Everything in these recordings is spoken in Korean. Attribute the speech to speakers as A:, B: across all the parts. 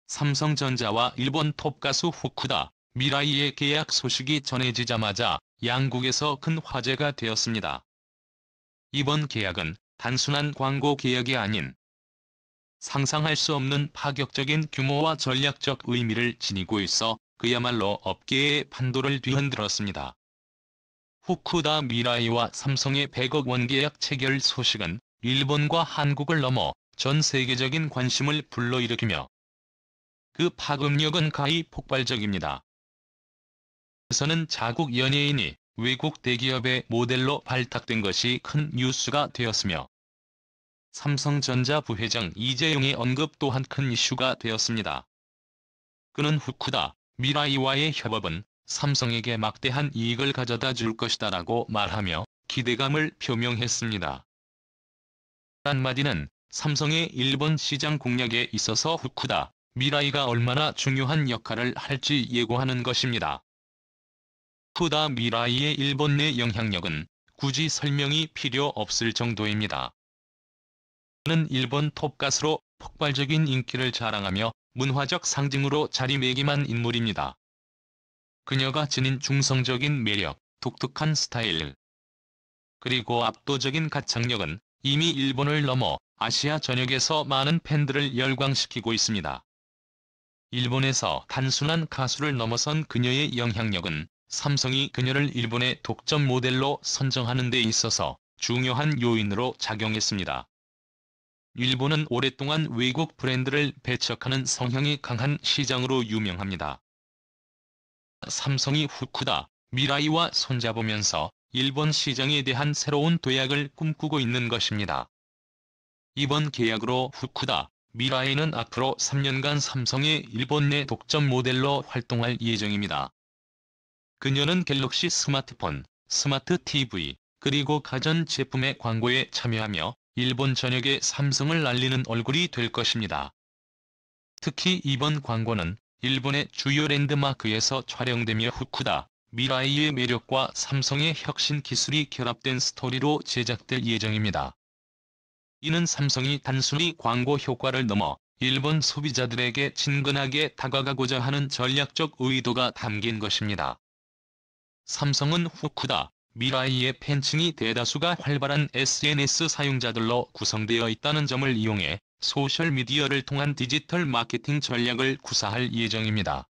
A: 삼성전자와 일본 톱가수 후쿠다, 미라이의 계약 소식이 전해지자마자 양국에서 큰 화제가 되었습니다. 이번 계약은 단순한 광고 계약이 아닌 상상할 수 없는 파격적인 규모와 전략적 의미를 지니고 있어 그야말로 업계의 판도를 뒤흔들었습니다. 후쿠다 미라이와 삼성의 100억 원 계약 체결 소식은 일본과 한국을 넘어 전 세계적인 관심을 불러일으키며 그 파급력은 가히 폭발적입니다. 에서는 자국 연예인이 외국 대기업의 모델로 발탁된 것이 큰 뉴스가 되었으며 삼성전자 부회장 이재용의 언급 또한 큰 이슈가 되었습니다. 그는 후쿠다 미라이와의 협업은 삼성에게 막대한 이익을 가져다 줄 것이다라고 말하며 기대감을 표명했습니다. 한마디는 삼성의 일본 시장 공략에 있어서 후쿠다 미라이가 얼마나 중요한 역할을 할지 예고하는 것입니다. 후쿠다 미라이의 일본 내 영향력은 굳이 설명이 필요 없을 정도입니다. 그는 일본 톱가수로 폭발적인 인기를 자랑하며 문화적 상징으로 자리매김한 인물입니다. 그녀가 지닌 중성적인 매력, 독특한 스타일, 그리고 압도적인 가창력은 이미 일본을 넘어 아시아 전역에서 많은 팬들을 열광시키고 있습니다. 일본에서 단순한 가수를 넘어선 그녀의 영향력은 삼성이 그녀를 일본의 독점 모델로 선정하는 데 있어서 중요한 요인으로 작용했습니다. 일본은 오랫동안 외국 브랜드를 배척하는 성향이 강한 시장으로 유명합니다. 삼성이 후쿠다 미라이와 손잡으면서 일본 시장에 대한 새로운 도약을 꿈꾸고 있는 것입니다. 이번 계약으로 후쿠다 미라이는 앞으로 3년간 삼성의 일본 내 독점 모델로 활동할 예정입니다. 그녀는 갤럭시 스마트폰, 스마트 TV, 그리고 가전 제품의 광고에 참여하며 일본 전역에 삼성을 알리는 얼굴이 될 것입니다. 특히 이번 광고는 일본의 주요 랜드마크에서 촬영되며 후쿠다 미라이의 매력과 삼성의 혁신 기술이 결합된 스토리로 제작될 예정입니다. 이는 삼성이 단순히 광고 효과를 넘어 일본 소비자들에게 친근하게 다가가고자 하는 전략적 의도가 담긴 것입니다. 삼성은 후쿠다 미라이의 팬층이 대다수가 활발한 SNS 사용자들로 구성되어 있다는 점을 이용해 소셜미디어를 통한 디지털 마케팅 전략을 구사할 예정입니다.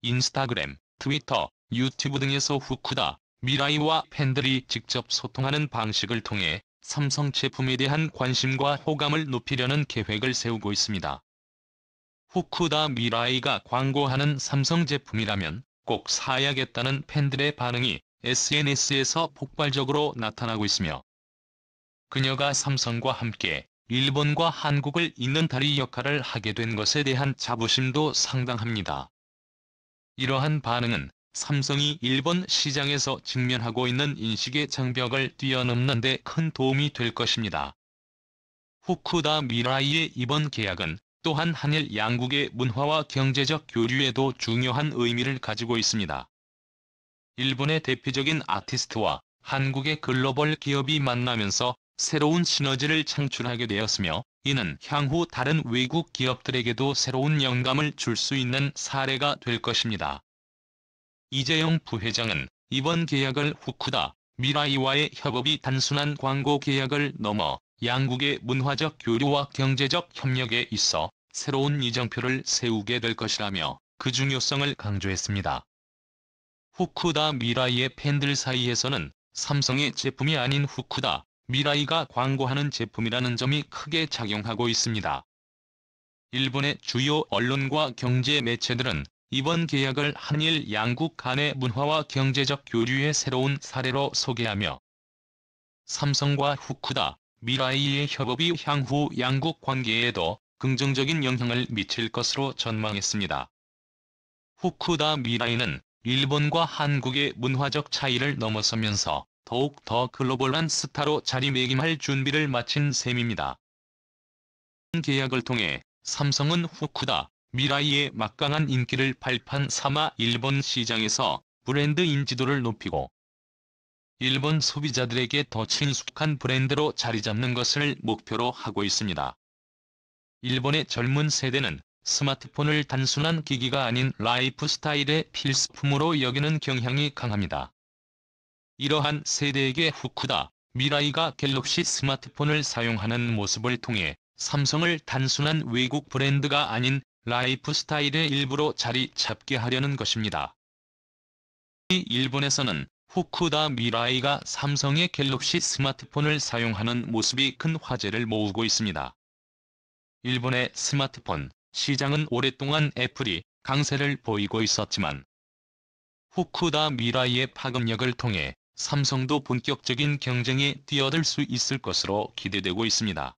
A: 인스타그램, 트위터, 유튜브 등에서 후쿠다 미라이와 팬들이 직접 소통하는 방식을 통해 삼성 제품에 대한 관심과 호감을 높이려는 계획을 세우고 있습니다. 후쿠다 미라이가 광고하는 삼성 제품이라면 꼭 사야겠다는 팬들의 반응이 SNS에서 폭발적으로 나타나고 있으며 그녀가 삼성과 함께 일본과 한국을 잇는 다리 역할을 하게 된 것에 대한 자부심도 상당합니다. 이러한 반응은 삼성이 일본 시장에서 직면하고 있는 인식의 장벽을 뛰어넘는 데 큰 도움이 될 것입니다. 후쿠다 미라이의 이번 계약은 또한 한일 양국의 문화와 경제적 교류에도 중요한 의미를 가지고 있습니다. 일본의 대표적인 아티스트와 한국의 글로벌 기업이 만나면서 새로운 시너지를 창출하게 되었으며 이는 향후 다른 외국 기업들에게도 새로운 영감을 줄 수 있는 사례가 될 것입니다. 이재용 부회장은 이번 계약을 후쿠다 미라이와의 협업이 단순한 광고 계약을 넘어 양국의 문화적 교류와 경제적 협력에 있어 새로운 이정표를 세우게 될 것이라며 그 중요성을 강조했습니다. 후쿠다 미라이의 팬들 사이에서는 삼성의 제품이 아닌 후쿠다 미라이가 광고하는 제품이라는 점이 크게 작용하고 있습니다. 일본의 주요 언론과 경제 매체들은 이번 계약을 한일 양국 간의 문화와 경제적 교류의 새로운 사례로 소개하며 삼성과 후쿠다 미라이의 협업이 향후 양국 관계에도 긍정적인 영향을 미칠 것으로 전망했습니다. 후쿠다 미라이는 일본과 한국의 문화적 차이를 넘어서면서 더욱 더 글로벌한 스타로 자리매김할 준비를 마친 셈입니다. 계약을 통해 삼성은 후쿠다 미라이의 막강한 인기를 발판 삼아 일본 시장에서 브랜드 인지도를 높이고 일본 소비자들에게 더 친숙한 브랜드로 자리잡는 것을 목표로 하고 있습니다. 일본의 젊은 세대는 스마트폰을 단순한 기기가 아닌 라이프 스타일의 필수품으로 여기는 경향이 강합니다. 이러한 세대에게 후쿠다, 미라이가 갤럭시 스마트폰을 사용하는 모습을 통해 삼성을 단순한 외국 브랜드가 아닌 라이프 스타일의 일부로 자리 잡게 하려는 것입니다. 일본에서는 후쿠다 미라이가 삼성의 갤럭시 스마트폰을 사용하는 모습이 큰 화제를 모으고 있습니다. 일본의 스마트폰 시장은 오랫동안 애플이 강세를 보이고 있었지만 후쿠다 미라이의 파급력을 통해 삼성도 본격적인 경쟁에 뛰어들 수 있을 것으로 기대되고 있습니다.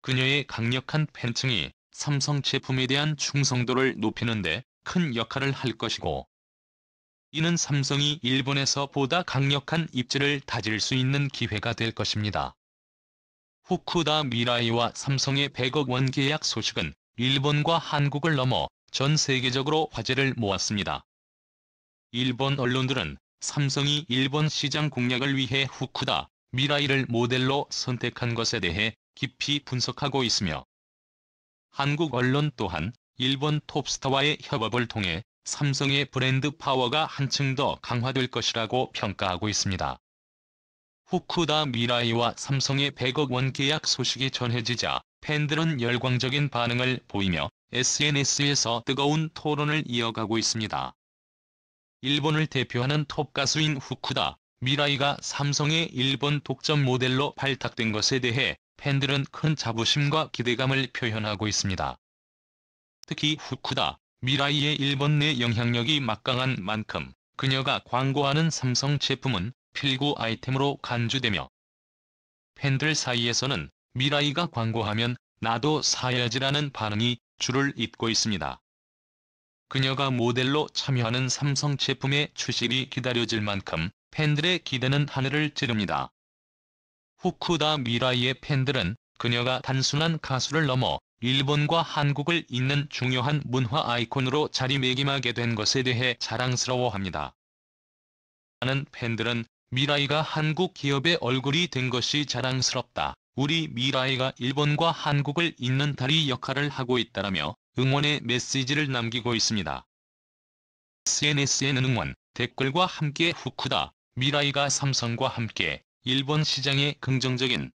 A: 그녀의 강력한 팬층이 삼성 제품에 대한 충성도를 높이는 데 큰 역할을 할 것이고, 이는 삼성이 일본에서 보다 강력한 입지를 다질 수 있는 기회가 될 것입니다. 후쿠다 미라이와 삼성의 100억 원 계약 소식은 일본과 한국을 넘어 전 세계적으로 화제를 모았습니다. 일본 언론들은 삼성이 일본 시장 공략을 위해 후쿠다 미라이를 모델로 선택한 것에 대해 깊이 분석하고 있으며, 한국 언론 또한 일본 톱스타와의 협업을 통해 삼성의 브랜드 파워가 한층 더 강화될 것이라고 평가하고 있습니다. 후쿠다 미라이와 삼성의 100억 원 계약 소식이 전해지자 팬들은 열광적인 반응을 보이며 SNS에서 뜨거운 토론을 이어가고 있습니다. 일본을 대표하는 톱 가수인 후쿠다 미라이가 삼성의 일본 독점 모델로 발탁된 것에 대해 팬들은 큰 자부심과 기대감을 표현하고 있습니다. 특히 후쿠다 미라이의 일본 내 영향력이 막강한 만큼 그녀가 광고하는 삼성 제품은 필구 아이템으로 간주되며, 팬들 사이에서는 미라이가 광고하면 나도 사야지라는 반응이 줄을 잇고 있습니다. 그녀가 모델로 참여하는 삼성 제품의 출시일이 기다려질 만큼 팬들의 기대는 하늘을 찌릅니다. 후쿠다 미라이의 팬들은 그녀가 단순한 가수를 넘어 일본과 한국을 잇는 중요한 문화 아이콘으로 자리매김하게 된 것에 대해 자랑스러워합니다. 많은 팬들은 미라이가 한국 기업의 얼굴이 된 것이 자랑스럽다, 우리 미라이가 일본과 한국을 잇는 다리 역할을 하고 있다라며 응원의 메시지를 남기고 있습니다. SNS에는 응원 댓글과 함께 후쿠다 미라이가 삼성과 함께 일본 시장에 긍정적인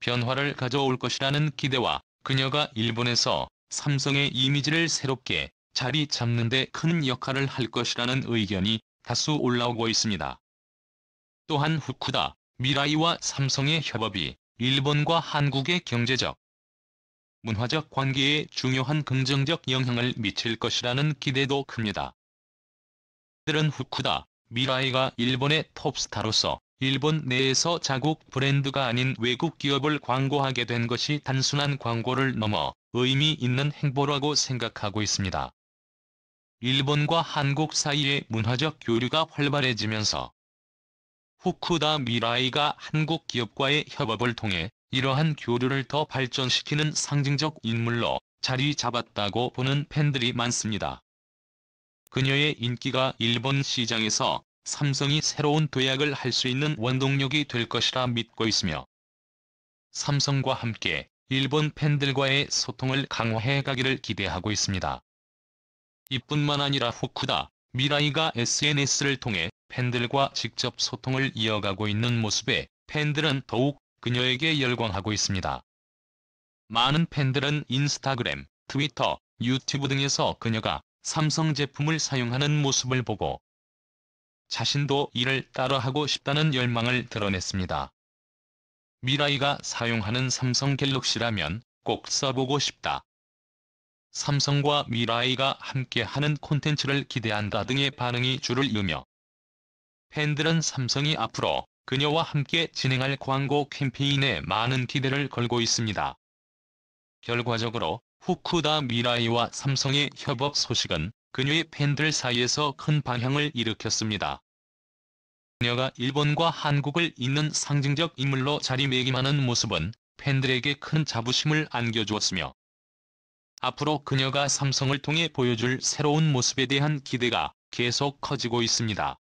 A: 변화를 가져올 것이라는 기대와 그녀가 일본에서 삼성의 이미지를 새롭게 자리 잡는 데 큰 역할을 할 것이라는 의견이 다수 올라오고 있습니다. 또한 후쿠다 미라이와 삼성의 협업이 일본과 한국의 경제적, 문화적 관계에 중요한 긍정적 영향을 미칠 것이라는 기대도 큽니다. 팬들은 후쿠다 미라이가 일본의 톱스타로서 일본 내에서 자국 브랜드가 아닌 외국 기업을 광고하게 된 것이 단순한 광고를 넘어 의미 있는 행보라고 생각하고 있습니다. 일본과 한국 사이의 문화적 교류가 활발해지면서 후쿠다 미라이가 한국 기업과의 협업을 통해 이러한 교류를 더 발전시키는 상징적 인물로 자리 잡았다고 보는 팬들이 많습니다. 그녀의 인기가 일본 시장에서 삼성이 새로운 도약을 할 수 있는 원동력이 될 것이라 믿고 있으며, 삼성과 함께 일본 팬들과의 소통을 강화해 가기를 기대하고 있습니다. 이뿐만 아니라 후쿠다 미라이가 SNS를 통해 팬들과 직접 소통을 이어가고 있는 모습에 팬들은 더욱 그녀에게 열광하고 있습니다. 많은 팬들은 인스타그램, 트위터, 유튜브 등에서 그녀가 삼성 제품을 사용하는 모습을 보고 자신도 이를 따라하고 싶다는 열망을 드러냈습니다. 미라이가 사용하는 삼성 갤럭시라면 꼭 써보고 싶다, 삼성과 미라이가 함께하는 콘텐츠를 기대한다 등의 반응이 줄을 이으며, 팬들은 삼성이 앞으로 그녀와 함께 진행할 광고 캠페인에 많은 기대를 걸고 있습니다. 결과적으로 후쿠다 미라이와 삼성의 협업 소식은 그녀의 팬들 사이에서 큰 반향을 일으켰습니다. 그녀가 일본과 한국을 잇는 상징적 인물로 자리매김하는 모습은 팬들에게 큰 자부심을 안겨주었으며, 앞으로 그녀가 삼성을 통해 보여줄 새로운 모습에 대한 기대가 계속 커지고 있습니다.